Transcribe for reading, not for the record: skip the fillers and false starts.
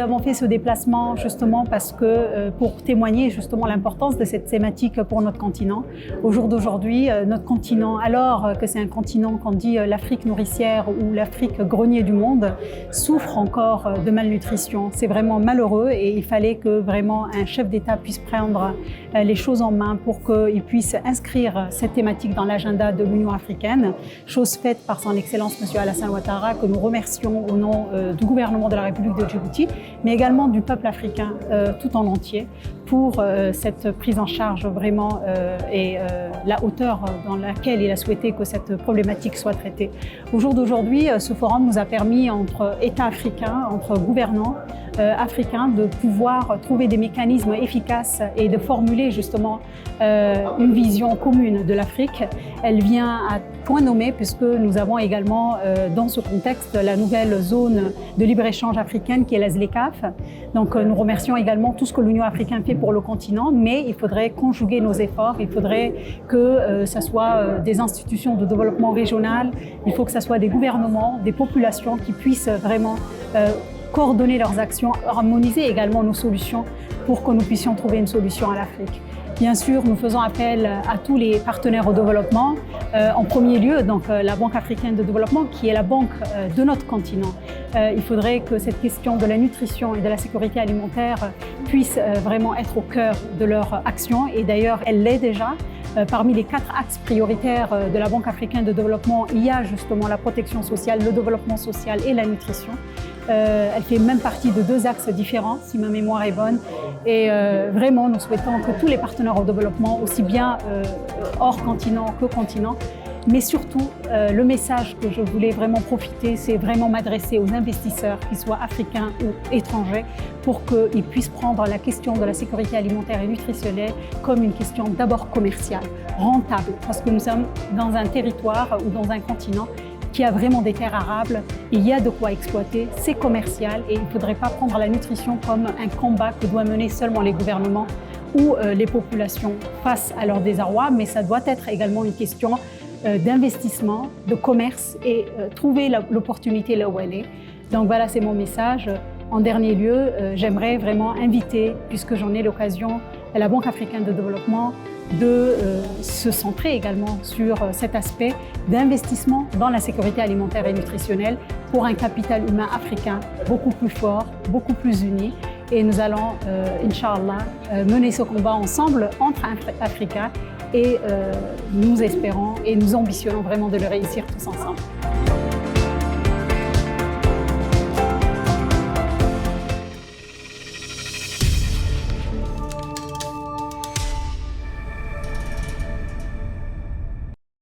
avons fait ce déplacement justement parce que pour témoigner justement l'importance de cette thématique pour notre continent. Au jour d'aujourd'hui, notre continent, alors que c'est un continent qu'on dit l'Afrique nourricière ou l'Afrique grenier du monde, souffre encore de malnutrition. C'est vraiment malheureux et il fallait que vraiment un chef d'État puisse prendre les choses en main pour qu'il puisse inscrire cette thématique dans l'agenda de l'Union africaine, chose faite par son Excellence M. Alassane Ouattara, que nous remercions au nom du gouvernement de la République de Djibouti, mais également du peuple africain tout en entier pour cette prise en charge vraiment et la hauteur dans laquelle il a souhaité que cette problématique soit traitée. Au jour d'aujourd'hui, ce forum nous a permis, entre États africains, entre gouvernants africains, de pouvoir trouver des mécanismes efficaces et de formuler justement une vision commune de l'Afrique. Elle vient à point nommé puisque nous avons également dans ce contexte la nouvelle zone de libre-échange africaine qui est la ZLECAf. Donc nous remercions également tout ce que l'Union africaine fait pour le continent, mais il faudrait conjuguer nos efforts, il faudrait que ce soit des institutions de développement régional, il faut que ce soit des gouvernements, des populations qui puissent vraiment coordonner leurs actions, harmoniser également nos solutions pour que nous puissions trouver une solution à l'Afrique. Bien sûr, nous faisons appel à tous les partenaires au développement. En premier lieu, donc, la Banque africaine de développement, qui est la banque de notre continent. Il faudrait que cette question de la nutrition et de la sécurité alimentaire puisse vraiment être au cœur de leur action. Et d'ailleurs, elle l'est déjà. Parmi les 4 axes prioritaires de la Banque africaine de développement, il y a justement la protection sociale, le développement social et la nutrition. Elle fait même partie de 2 axes différents, si ma mémoire est bonne. Et vraiment, nous souhaitons que tous les partenaires au développement, aussi bien hors continent que continent, mais surtout, le message que je voulais vraiment profiter, c'est vraiment m'adresser aux investisseurs, qu'ils soient africains ou étrangers, pour qu'ils puissent prendre la question de la sécurité alimentaire et nutritionnelle comme une question d'abord commerciale, rentable, parce que nous sommes dans un territoire ou dans un continent qui a vraiment des terres arables, il y a de quoi exploiter, c'est commercial et il ne faudrait pas prendre la nutrition comme un combat que doivent mener seulement les gouvernements ou les populations face à leur désarroi, mais ça doit être également une question d'investissement, de commerce et trouver l'opportunité là où elle est. Donc voilà, c'est mon message. En dernier lieu, j'aimerais vraiment inviter, puisque j'en ai l'occasion, la Banque africaine de développement de se centrer également sur cet aspect d'investissement dans la sécurité alimentaire et nutritionnelle pour un capital humain africain beaucoup plus fort, beaucoup plus uni. Et nous allons, Inch'Allah, mener ce combat ensemble entre Africains et nous espérons et nous ambitionnons vraiment de le réussir tous ensemble.